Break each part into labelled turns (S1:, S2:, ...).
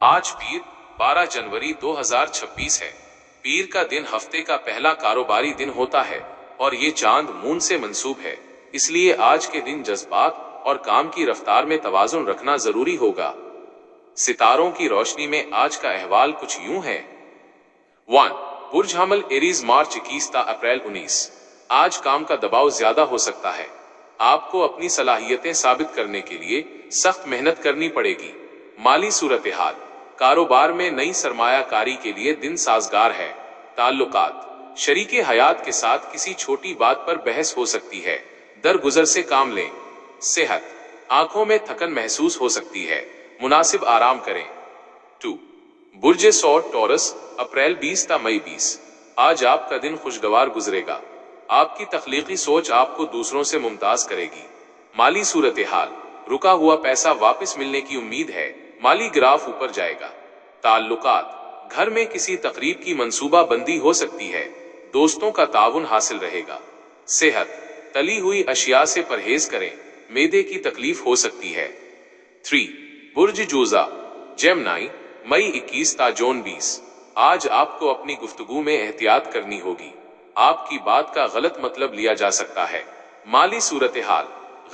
S1: आज पीर 12 जनवरी 2026 है। पीर का दिन हफ्ते का पहला कारोबारी दिन होता है और ये चांद मून से मंसूब है, इसलिए आज के दिन जज्बात और काम की रफ्तार में तवाजुन रखना जरूरी होगा। सितारों की रोशनी में आज का अहवाल कुछ यूं है। 1. बुर्ज हमल एरीज मार्च 21 ता अप्रैल 19। आज काम का दबाव ज्यादा हो सकता है। आपको अपनी सलाहियतें साबित करने के लिए सख्त मेहनत करनी पड़ेगी। माली सूरत हाल, कारोबार में नई सरमायाकारी के लिए दिन साजगार है। ताल्लुकात, शरीके हयात के साथ किसी छोटी बात पर बहस हो सकती है, दरगुजर से काम लें। सेहत, आंखों में थकन महसूस हो सकती है, मुनासिब आराम करें। 2. बुर्ज सौर टॉरस अप्रैल 20 ता मई 20। आज आपका दिन खुशगवार गुजरेगा। आपकी तख्लीकी सोच आपको दूसरों से मुमताज करेगी। माली सूरत हाल, रुका हुआ पैसा वापस मिलने की उम्मीद है, माली ग्राफ ऊपर जाएगा। ताल्लुकात, घर में किसी तकरीब की मंसूबा बंदी हो सकती है, दोस्तों का ताउन हासिल रहेगा। सेहत, तली हुई अशिया से परहेज करें, मेदे की तकलीफ हो सकती है। 3. बुर्ज जूजा जेमनाई मई 21 ता जून 20। आज आपको अपनी गुफ्तगू में एहतियात करनी होगी। आपकी बात का गलत मतलब लिया जा सकता है। माली सूरत हाल,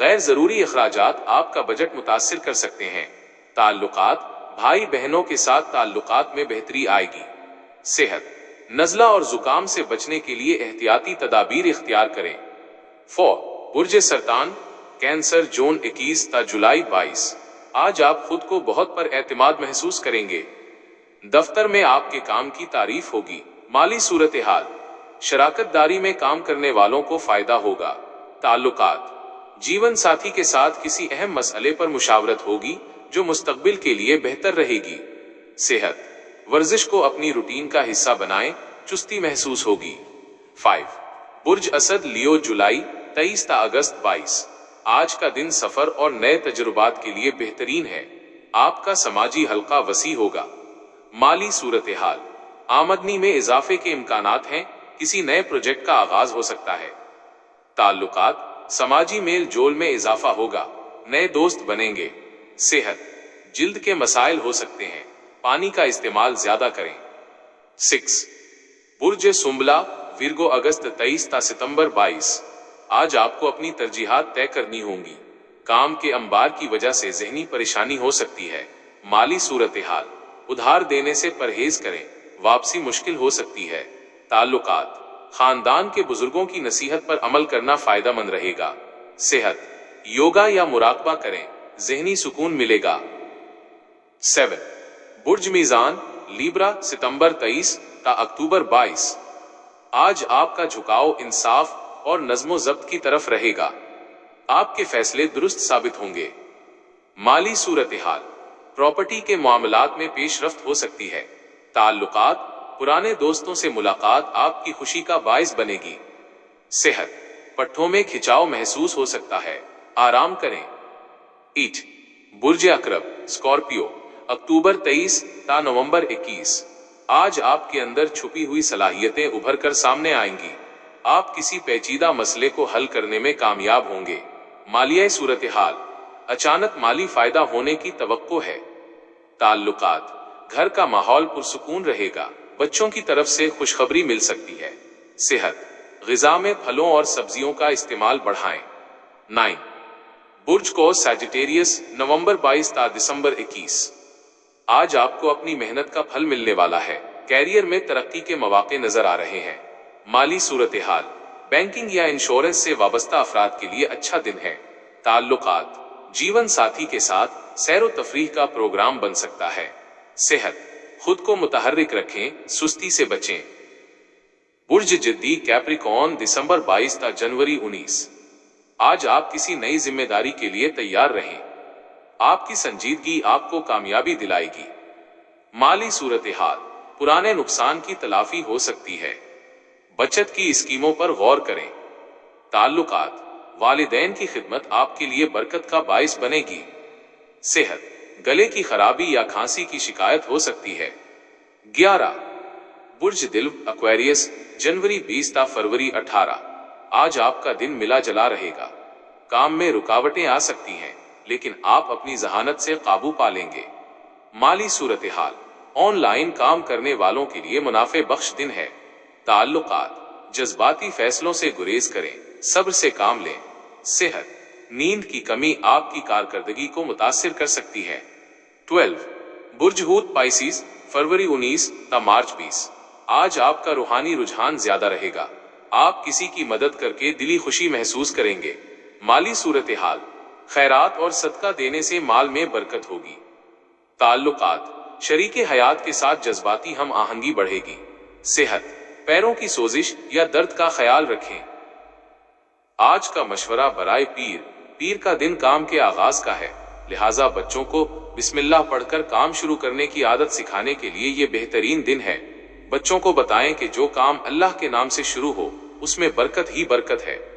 S1: गैर जरूरी अखराजात आपका बजट मुतासिर कर सकते हैं। ताल्लुकात, भाई बहनों के साथ ताल्लुकात में बेहतरी आएगी। सेहत, नजला और जुकाम से बचने के लिए एहतियाती तदाबीर इख्तियार करें। 4. बुर्ज सरतान कैंसर जून 21 ता जुलाई 22। आज आप खुद को बहुत पर एतमाद महसूस करेंगे। दफ्तर में आपके काम की तारीफ होगी। माली सूरत हाल, शराकतदारी में काम करने वालों को फायदा होगा। ताल्लुकात, जीवन साथी के साथ किसी अहम मसले पर मुशावरत होगी जो मुस्तकबिल के लिए बेहतर रहेगी। सेहत, वर्जिश को अपनी रूटीन का हिस्सा बनाएं, चुस्ती महसूस होगी। 5. बुर्ज असद लियो जुलाई 23 ता अगस्त 22। आज का दिन सफर और नए तजुर्बात के लिए बेहतरीन है। आपका समाजी हल्का वसी होगा। माली सूरत हाल, आमदनी में इजाफे के इम्कानात हैं, किसी नए प्रोजेक्ट का आगाज हो सकता है। ताल्लुकात, समाजी मेल जोल में इजाफा होगा, नए दोस्त बनेंगे। सेहत, जिल्द के मसाइल हो सकते हैं, पानी का इस्तेमाल ज्यादा करें। 6. बुर्ज सुंबला विर्गो अगस्त 23 ता सितंबर 22। आज आपको अपनी तरजीहात तय करनी होंगी। काम के अंबार की वजह से जहनी परेशानी हो सकती है। माली सूरत हाल, उधार देने से परहेज करें, वापसी मुश्किल हो सकती है। ताल्लुकात, खानदान के बुजुर्गों की नसीहत पर अमल करना फायदेमंद रहेगा। सेहत, योगा या मुराकबा करें, जहनी सुकून मिलेगा। 7. बुर्ज मीजान लीब्रा सितंबर 23 ता अक्टूबर 22। आज आपका झुकाव इंसाफ और नज्मो जब्त की तरफ रहेगा। आपके फैसले दुरुस्त साबित होंगे। माली सूरत हाल, प्रॉपर्टी के मामलात में पेशरफ्त हो सकती है। ताल्लुकात, पुराने दोस्तों से मुलाकात आपकी खुशी का बाइस बनेगी। सेहत, पट्ठों में खिंचाव महसूस हो सकता है, आराम करें। 8. बुर्ज अकरब स्कॉर्पियो अक्टूबर 23 ता नवंबर 21। आज आपके अंदर छुपी हुई सलाहियतें उभर कर सामने आएंगी। आप किसी पेचीदा मसले को हल करने में कामयाब होंगे। मालियाई सूरत हाल, अचानक माली फायदा होने की तवक्को है। ताल्लुकात, घर का माहौल पुरसुकून रहेगा, बच्चों की तरफ से खुशखबरी मिल सकती है। सेहत, ग़िज़ा में फलों और सब्जियों का इस्तेमाल बढ़ाएं। 9. बुर्ज को सैजिटेरियस नवंबर 22 ता दिसंबर 21। आज आपको अपनी मेहनत का फल मिलने वाला है। कैरियर में तरक्की के मौके नजर आ रहे हैं। माली सूरत हाल, बैंकिंग या इंश्योरेंस से वाबस्ता अफराद के लिए अच्छा दिन है। ताल्लुकात, जीवन साथी के साथ सैर तफरीह का प्रोग्राम बन सकता है। सेहत, खुद को मुतहर्रिक रखें, सुस्ती से बचें। बुर्ज जिद्दी कैप्रिकॉर्न दिसंबर 22 ता जनवरी 19। आज आप किसी नई जिम्मेदारी के लिए तैयार रहें। आपकी संजीदगी आपको कामयाबी दिलाएगी। माली सूरत हाल, पुराने नुकसान की तलाफी हो सकती है। बचत की स्कीमों पर गौर करें। ताल्लुकात, वालिदैन की खिदमत आपके लिए बरकत का बाइस बनेगी। सेहत, गले की खराबी या खांसी की शिकायत हो सकती है। 11. बुर्ज दिल एक्वेरियस जनवरी 20 ता फरवरी 18। आज आपका दिन मिला जला रहेगा। काम में रुकावटें आ सकती हैं, लेकिन आप अपनी जहानत से काबू पा लेंगे। माली सूरत हाल, ऑनलाइन काम करने वालों के लिए मुनाफे बख्श दिन है। ताल्लुकात, जज्बाती फैसलों से गुरेज करें, सब्र से काम लें। सेहत, नींद की कमी आपकी कारकर्दगी को मुतासिर कर सकती है। 12 बुर्ज हूत पाइसिस, फरवरी 19 ता मार्च 20। आज आपका रूहानी रुझान ज्यादा रहेगा। आप किसी की मदद करके दिली खुशी महसूस करेंगे। माली सूरत हाल, खैरात और सदका देने से माल में बरकत होगी। ताल्लुकात, शरीके हयात के साथ जज्बाती हम आहंगी बढ़ेगी। सेहत, पैरों की सोजिश या दर्द का ख्याल रखें। आज का मशवरा बराए पीर, पीर का दिन काम के आगाज का है, लिहाजा बच्चों को बिस्मिल्लाह पढ़कर काम शुरू करने की आदत सिखाने के लिए ये बेहतरीन दिन है। बच्चों को बताएं कि जो काम अल्लाह के नाम से शुरू हो उसमें बरकत ही बरकत है।